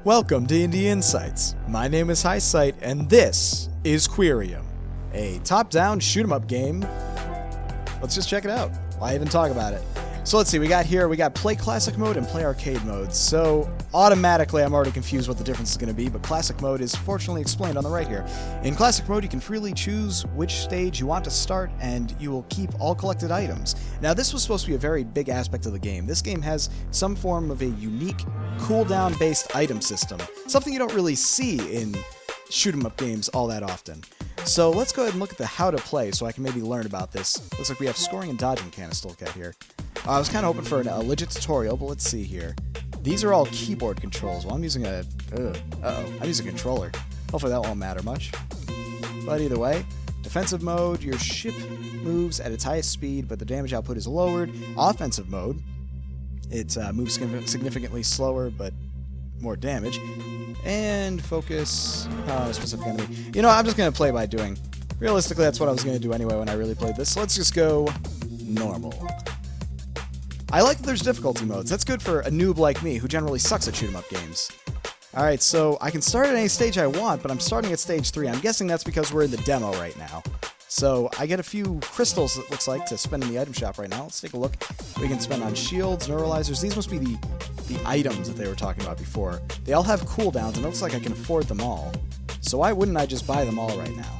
Welcome to D&D Insights. My name is Highsight, and this is Quyrium, a top-down shoot-'em-up game. Let's just check it out. Why even talk about it? So let's see, we got play classic mode and play arcade mode. So automatically I'm already confused what the difference is going to be, but classic mode is fortunately explained on the right here. In classic mode, you can freely choose which stage you want to start, and you will keep all collected items. Now this was supposed to be a very big aspect of the game. This game has some form of a unique cooldown based item system, something you don't really see in shoot-'em-up games all that often. So let's go ahead and look at the how to play so I can maybe learn about this. Looks like we have scoring and dodging mechanics to look at here. I was kind of hoping for a legit tutorial, but let's see here. These are all keyboard controls. Well, I'm using a... I'm using a controller. Hopefully that won't matter much. But either way, defensive mode, your ship moves at its highest speed, but the damage output is lowered. Offensive mode, it moves significantly slower, but more damage. And focus, specific enemy. You know, I'm just going to play by doing. Realistically, that's what I was going to do anyway when I really played this. So let's just go normal. I like that there's difficulty modes. That's good for a noob like me, who generally sucks at shoot-'em-up games. Alright, so I can start at any stage I want, but I'm starting at stage 3. I'm guessing that's because we're in the demo right now. So I get a few crystals, it looks like, to spend in the item shop right now. Let's take a look. We can spend on shields, neuralizers. These must be the items that they were talking about before. They all have cooldowns, and it looks like I can afford them all. So why wouldn't I just buy them all right now?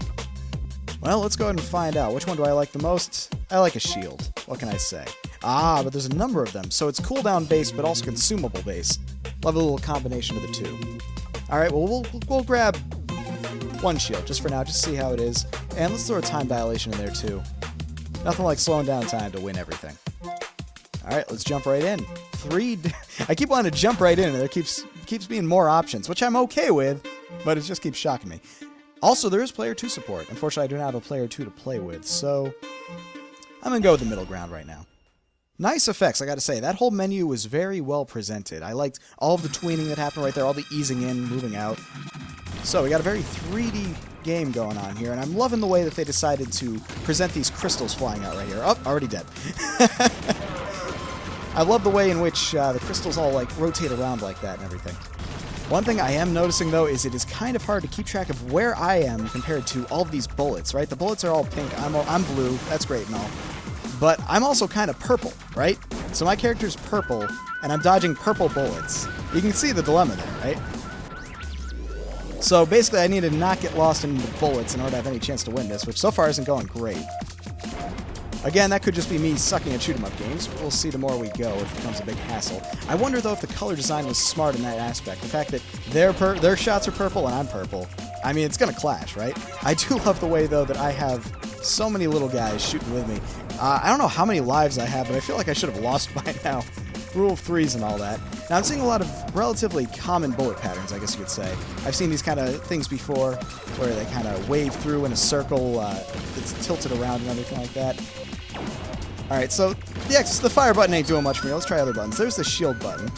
Well, let's go ahead and find out. Which one do I like the most? I like a shield. What can I say? Ah, but there's a number of them, so it's cooldown based, but also consumable based. Love a little combination of the two. Alright, well, we'll grab one shield, just for now, just to see how it is. And let's throw a time dilation in there, too. Nothing like slowing down time to win everything. Alright, let's jump right in. I keep wanting to jump right in, and there keeps being more options, which I'm okay with, but it just keeps shocking me. Also, there is player 2 support. Unfortunately, I do not have a player 2 to play with, so I'm going to go with the middle ground right now. Nice effects, I gotta say. That whole menu was very well presented. I liked all of the tweening that happened right there, all the easing in, moving out. So we got a very 3D game going on here, and I'm loving the way that they decided to present these crystals flying out right here. Oh, already dead. I love the way in which the crystals all like rotate around like that and everything. One thing I am noticing, though, is it is kind of hard to keep track of where I am compared to all of these bullets, right? The bullets are all pink. I'm blue. That's great and all. But I'm also kind of purple, right? So my character's purple, and I'm dodging purple bullets. You can see the dilemma there, right? So basically, I need to not get lost in the bullets in order to have any chance to win this, which so far isn't going great. Again, that could just be me sucking at shoot-'em-up games. We'll see the more we go if it becomes a big hassle. I wonder, though, if the color design was smart in that aspect. The fact that their shots are purple and I'm purple. I mean, it's going to clash, right? I do love the way, though, that I have so many little guys shooting with me. I don't know how many lives I have, but I feel like I should have lost by now. Rule of threes and all that. Now, I'm seeing a lot of relatively common bullet patterns, I guess you could say. I've seen these kind of things before, where they kind of wave through in a circle, it's tilted around and everything like that. Alright, so the fire button ain't doing much for me. Let's try other buttons. There's the shield button.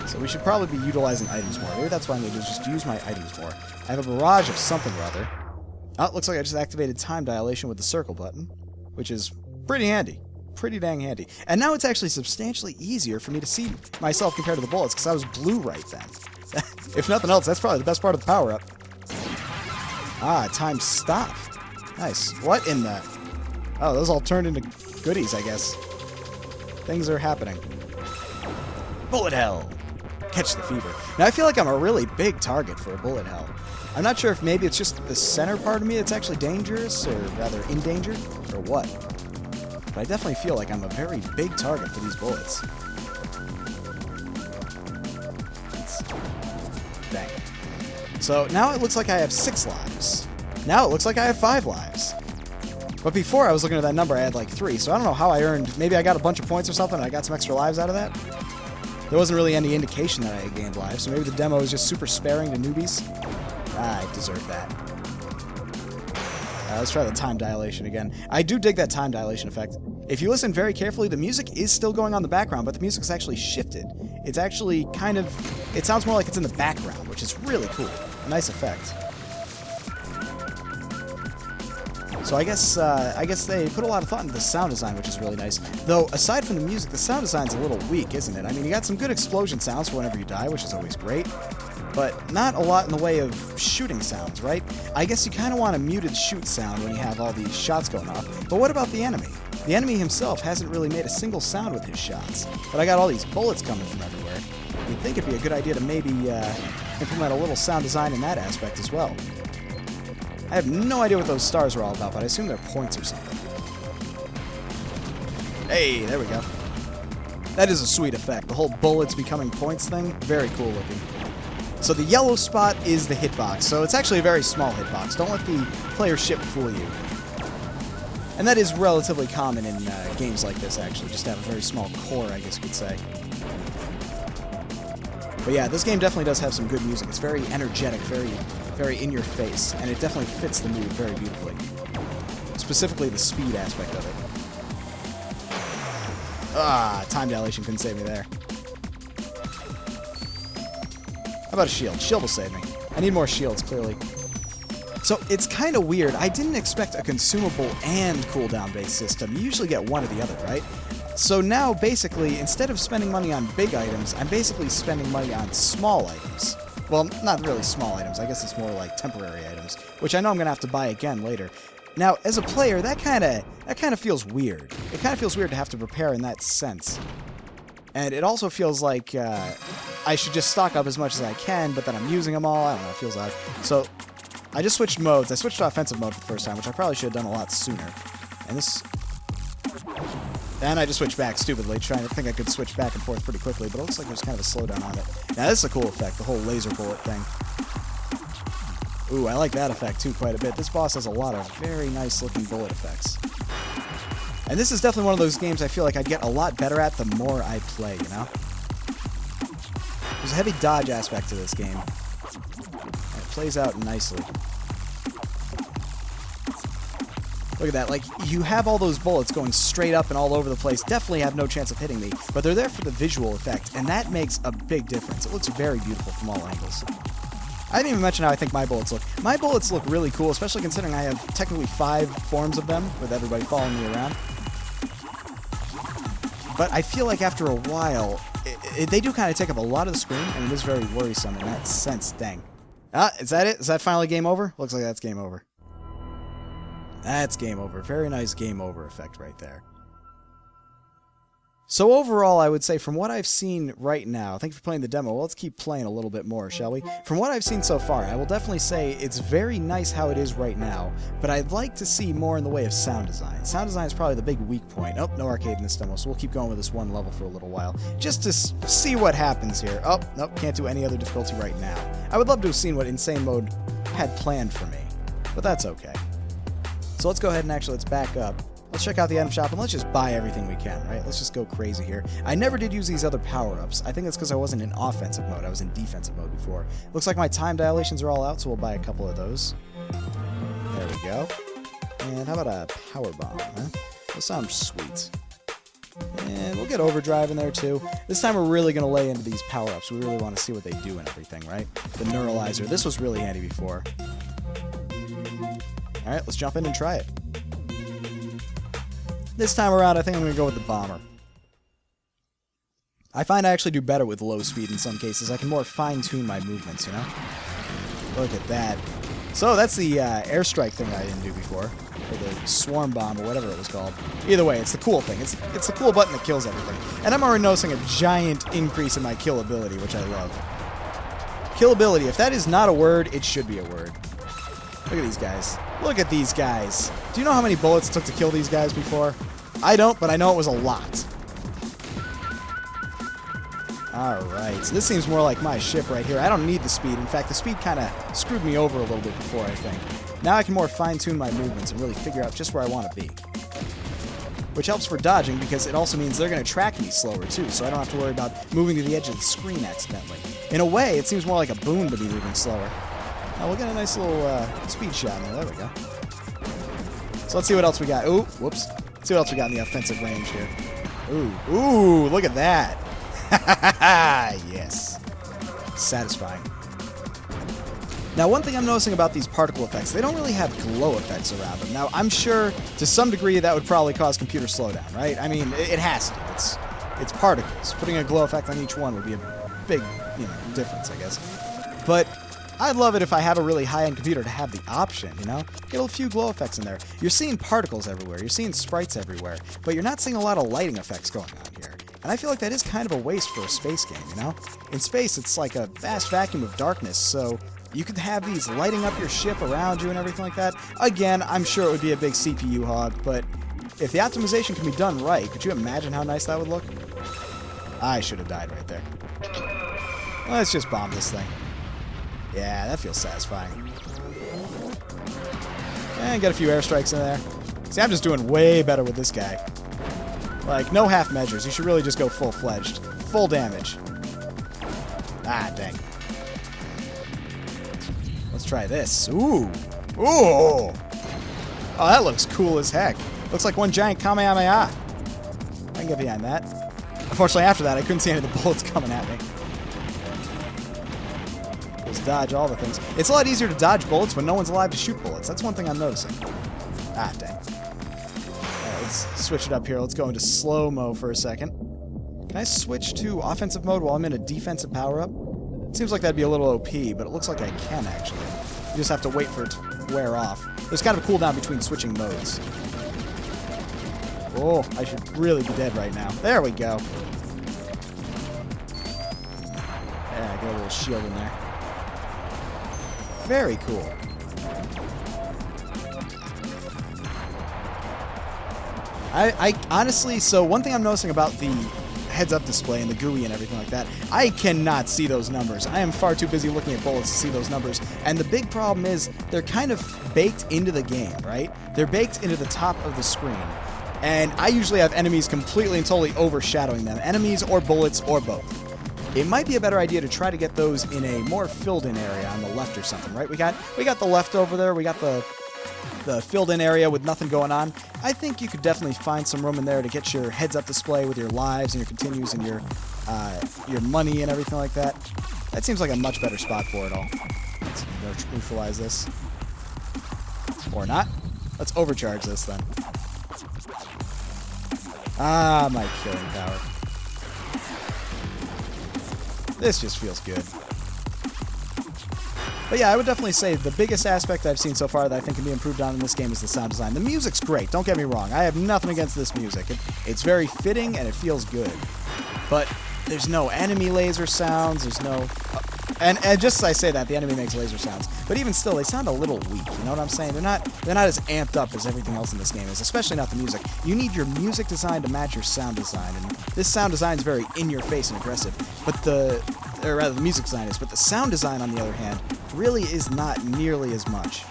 So we should probably be utilizing items more. Maybe that's what I'm going to do, is just use my items more. I have a barrage of something or other. Oh, it looks like I just activated time dilation with the circle button, which is pretty handy. Pretty dang handy. And now it's actually substantially easier for me to see myself compared to the bullets, because I was blue right then. If nothing else, that's probably the best part of the power-up. Ah, time stop. Nice. What in the... Oh, those all turned into goodies, I guess. Things are happening. Bullet hell. Catch the fever. Now, I feel like I'm a really big target for a bullet hell. I'm not sure if maybe it's just the center part of me that's actually dangerous, or rather endangered, or what. But I definitely feel like I'm a very big target for these bullets. Dang. So now it looks like I have 6 lives. Now it looks like I have 5 lives. But before I was looking at that number, I had like 3, so I don't know how I earned... Maybe I got a bunch of points or something, and I got some extra lives out of that? There wasn't really any indication that I had gained lives, so maybe the demo is just super sparing to newbies. I deserve that. Let's try the time dilation again. I do dig that time dilation effect. If you listen very carefully, the music is still going on in the background, but the music's actually shifted. It's actually kind of... It sounds more like it's in the background, which is really cool. A nice effect. So I guess they put a lot of thought into the sound design, which is really nice. Though, aside from the music, the sound design's a little weak, isn't it? I mean, you got some good explosion sounds for whenever you die, which is always great. but not a lot in the way of shooting sounds, right? I guess you kind of want a muted shoot sound when you have all these shots going off, but what about the enemy? The enemy himself hasn't really made a single sound with his shots, but I got all these bullets coming from everywhere. You'd think it'd be a good idea to maybe implement a little sound design in that aspect as well. I have no idea what those stars are all about, but I assume they're points or something. Hey, there we go. That is a sweet effect. The whole bullets becoming points thing, very cool looking. So the yellow spot is the hitbox, so it's actually a very small hitbox. Don't let the player ship fool you. And that is relatively common in games like this, actually, just to have a very small core, I guess you could say. But yeah, this game definitely does have some good music. It's very energetic, very in your face, and it definitely fits the mood very beautifully. Specifically the speed aspect of it. Ah, time dilation couldn't save me there. How about a shield? Shield will save me. I need more shields, clearly. So it's kind of weird. I didn't expect a consumable and cooldown-based system. You usually get one or the other, right? So now, basically, instead of spending money on big items, I'm basically spending money on small items. Well, not really small items. I guess it's more like temporary items, which I know I'm going to have to buy again later. Now, as a player, that kind of feels weird. It kind of feels weird to have to prepare in that sense. And it also feels like I should just stock up as much as I can, but then I'm using them all. I don't know, it feels odd. So I just switched modes. I switched to offensive mode for the first time, which I probably should have done a lot sooner. And I just switched back stupidly, trying to think I could switch back and forth pretty quickly, but it looks like there's kind of a slowdown on it. Now, this is a cool effect, the whole laser bullet thing. Ooh, I like that effect, too, quite a bit. This boss has a lot of very nice-looking bullet effects. And this is definitely one of those games I feel like I'd get a lot better at the more I play, you know? There's a heavy dodge aspect to this game. And it plays out nicely. Look at that, like, you have all those bullets going straight up and all over the place, definitely have no chance of hitting me, but they're there for the visual effect, and that makes a big difference. It looks very beautiful from all angles. I didn't even mention how I think my bullets look. My bullets look really cool, especially considering I have technically 5 forms of them, with everybody following me around. But I feel like after a while, they do kind of take up a lot of the screen, and it is very worrisome in that sense. Dang. Ah, is that it? Is that finally game over? Looks like that's game over. That's game over. Very nice game over effect right there. So overall, I would say from what I've seen right now, thank you for playing the demo. Well, let's keep playing a little bit more, shall we? From what I've seen so far, I will definitely say it's very nice how it is right now, but I'd like to see more in the way of sound design. Sound design is probably the big weak point. Oh, no arcade in this demo, so we'll keep going with this one level for a little while, just to see what happens here. Oh, nope, can't do any other difficulty right now. I would love to have seen what Insane Mode had planned for me, but that's okay. So let's go ahead and let's back up. Let's check out the item shop and let's just buy everything we can, right? Let's just go crazy here. I never did use these other power-ups. I think that's because I wasn't in offensive mode. I was in defensive mode before. Looks like my time dilations are all out, so we'll buy a couple of those. There we go. And how about a power bomb, huh? Those sound sweet. And we'll get overdrive in there too. This time we're really going to lay into these power-ups. We really want to see what they do and everything, right? The neuralizer. This was really handy before. Alright, let's jump in and try it. This time around, I think I'm going to go with the bomber. I find I actually do better with low speed in some cases. I can more fine-tune my movements, you know? Look at that. So that's the airstrike thing I didn't do before. Or the swarm bomb, or whatever it was called. Either way, it's the cool thing. It's the cool button that kills everything. And I'm already noticing a giant increase in my kill ability, which I love. Kill ability. If that is not a word, it should be a word. Look at these guys. Look at these guys. Do you know how many bullets it took to kill these guys before? I don't, but I know it was a lot. Alright, so this seems more like my ship right here. I don't need the speed. In fact, the speed kind of screwed me over a little bit before, I think. Now I can more fine-tune my movements and really figure out just where I want to be. Which helps for dodging, because it also means they're going to track me slower, too, so I don't have to worry about moving to the edge of the screen accidentally. In a way, it seems more like a boon to be moving slower. Now we'll get a nice little speed shot in there. There we go. So let's see what else we got. Ooh, whoops. Let's see what else we got in the offensive range here. Ooh, look at that. Yes. Satisfying. Now, one thing I'm noticing about these particle effects, they don't really have glow effects around them. Now, I'm sure to some degree that would probably cause computer slowdown, right? I mean, it has to. It's particles. Putting a glow effect on each one would be a big, difference, I guess. but I'd love it if I have a really high-end computer to have the option, you know? Get a few glow effects in there. You're seeing particles everywhere. You're seeing sprites everywhere. But you're not seeing a lot of lighting effects going on here. And I feel like that is kind of a waste for a space game, you know? In space, it's like a vast vacuum of darkness, so you could have these lighting up your ship around you and everything like that. Again, I'm sure it would be a big CPU hog, but if the optimization can be done right, could you imagine how nice that would look? I should have died right there. Let's just bomb this thing. Yeah, that feels satisfying. And get a few airstrikes in there. See, I'm just doing way better with this guy. Like, no half measures. You should really just go full-fledged. Full damage. Ah, dang. Let's try this. Ooh. Ooh. Oh, that looks cool as heck. Looks like one giant Kamehameha. I can get behind that. Unfortunately, after that, I couldn't see any of the bullets coming at me. Just dodge all the things. It's a lot easier to dodge bullets when no one's alive to shoot bullets. That's one thing I'm noticing. Ah, dang. Alright, let's switch it up here. Let's go into slow-mo for a second. Can I switch to offensive mode while I'm in a defensive power-up? Seems like that'd be a little OP, but it looks like I can, actually. You just have to wait for it to wear off. There's kind of a cooldown between switching modes. Oh, I should really be dead right now. There we go. Yeah, get a little shield in there. Very cool. I honestly, so one thing I'm noticing about the heads-up display and the GUI and everything like that, I cannot see those numbers. I am far too busy looking at bullets to see those numbers. And the big problem is they're kind of baked into the game, right? They're baked into the top of the screen. And I usually have enemies completely and totally overshadowing them. Enemies or bullets or both. It might be a better idea to try to get those in a more filled-in area on the left or something, right? We got the left over there. We got the filled-in area with nothing going on. I think you could definitely find some room in there to get your heads-up display with your lives and your continues and your money and everything like that. That seems like a much better spot for it all. Let's neutralize this. Or not. Let's overcharge this then. Ah, my killing power. This just feels good. But yeah, I would definitely say the biggest aspect I've seen so far that I think can be improved on in this game is the sound design. The music's great, don't get me wrong. I have nothing against this music. It's very fitting and it feels good. But there's no enemy laser sounds, there's no... And just as I say that, the enemy makes laser sounds. But even still, they sound a little weak, you know what I'm saying? They're not as amped up as everything else in this game is, especially not the music. You need your music design to match your sound design, and this sound design is very in-your-face and aggressive. But the music design is, but the sound design, on the other hand, really is not nearly as much.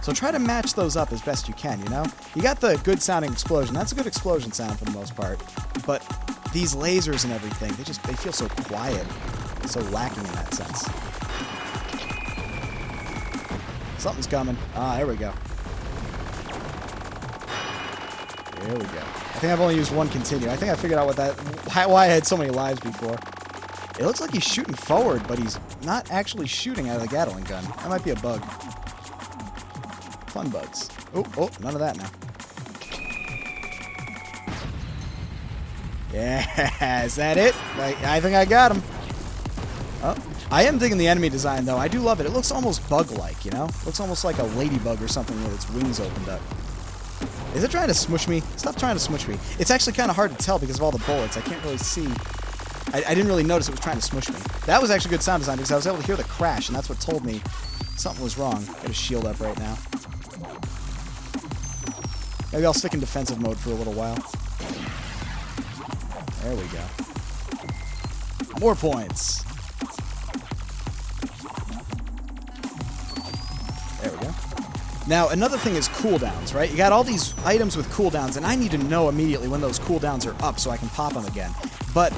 So try to match those up as best you can, you know? You got the good-sounding explosion. That's a good explosion sound for the most part. But these lasers and everything, they feel so quiet. So lacking in that sense. Something's coming. Ah, there we go. There we go. I think I've only used one continue. I think I figured out why I had so many lives before. It looks like he's shooting forward, but he's not actually shooting out of the Gatling gun. That might be a bug. Fun bugs. Oh, none of that now. Yeah, is that it? I think I got him. Oh, I am digging the enemy design, though. I do love it. It looks almost bug-like, you know? It looks almost like a ladybug or something with its wings opened up. Is it trying to smush me? Stop trying to smush me. It's actually kind of hard to tell because of all the bullets. I can't really see. I didn't really notice it was trying to smush me. That was actually good sound design because I was able to hear the crash, and that's what told me something was wrong. Got a shield up right now. Maybe I'll stick in defensive mode for a little while. There we go. More points. There we go. Now, another thing is cooldowns, right? You got all these items with cooldowns, and I need to know immediately when those cooldowns are up so I can pop them again. But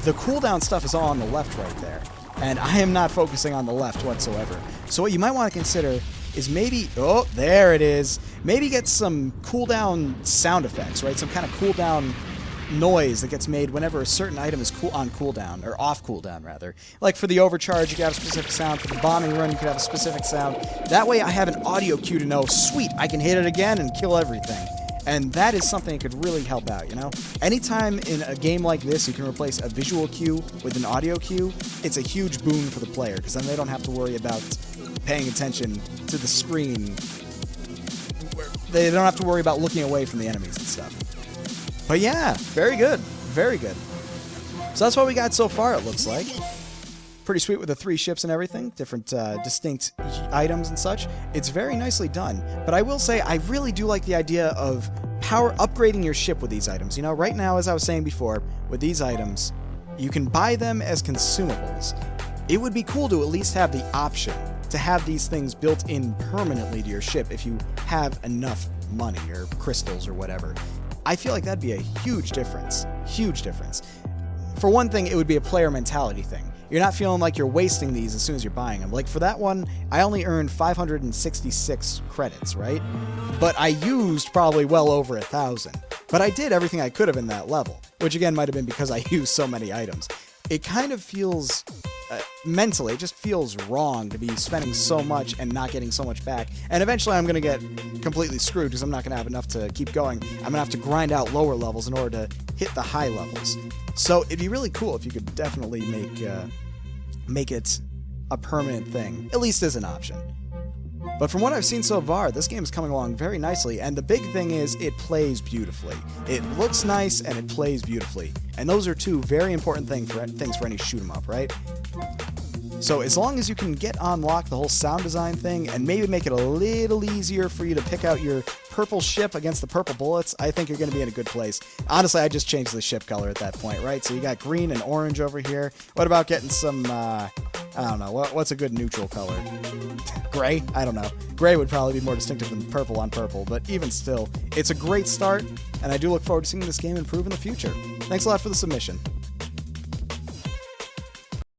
the cooldown stuff is all on the left right there, and I am not focusing on the left whatsoever. So what you might want to consider is maybe... Oh, there it is. Maybe get some cooldown sound effects, right? Some kind of cooldown noise that gets made whenever a certain item is on cooldown, or off cooldown, rather. Like for the overcharge, you could have a specific sound. For the bombing run, you could have a specific sound. That way I have an audio cue to know, sweet, I can hit it again and kill everything. And that is something that could really help out, you know? Anytime in a game like this you can replace a visual cue with an audio cue, it's a huge boon for the player, because then they don't have to worry about paying attention to the screen. They don't have to worry about looking away from the enemies and stuff. But yeah, very good. Very good. So that's what we got so far, it looks like. Pretty sweet with the 3 ships and everything, different distinct items and such. It's very nicely done. But I will say, I really do like the idea of upgrading your ship with these items. You know, right now, as I was saying before, with these items, you can buy them as consumables. It would be cool to at least have the option to have these things built in permanently to your ship if you have enough money or crystals or whatever. I feel like that'd be a huge difference. Huge difference. For one thing, it would be a player mentality thing. You're not feeling like you're wasting these as soon as you're buying them. Like for that one, I only earned 566 credits, right? But I used probably well over 1,000. But I did everything I could have in that level, which again might have been because I used so many items. It kind of feels, mentally, it just feels wrong to be spending so much and not getting so much back. And eventually I'm going to get completely screwed because I'm not going to have enough to keep going. I'm going to have to grind out lower levels in order to hit the high levels. So it'd be really cool if you could definitely make it a permanent thing, at least as an option. But from what I've seen so far, this game is coming along very nicely, and the big thing is it plays beautifully. It looks nice and it plays beautifully. And those are 2 very important things for any shoot 'em up, right? So as long as you can get on lock the whole sound design thing and maybe make it a little easier for you to pick out your purple ship against the purple bullets, I think you're going to be in a good place. Honestly, I just changed the ship color at that point, right? So you got green and orange over here. What about getting some, I don't know, what's a good neutral color? Gray? I don't know. Gray would probably be more distinctive than purple on purple, but even still, it's a great start, and I do look forward to seeing this game improve in the future. Thanks a lot for the submission.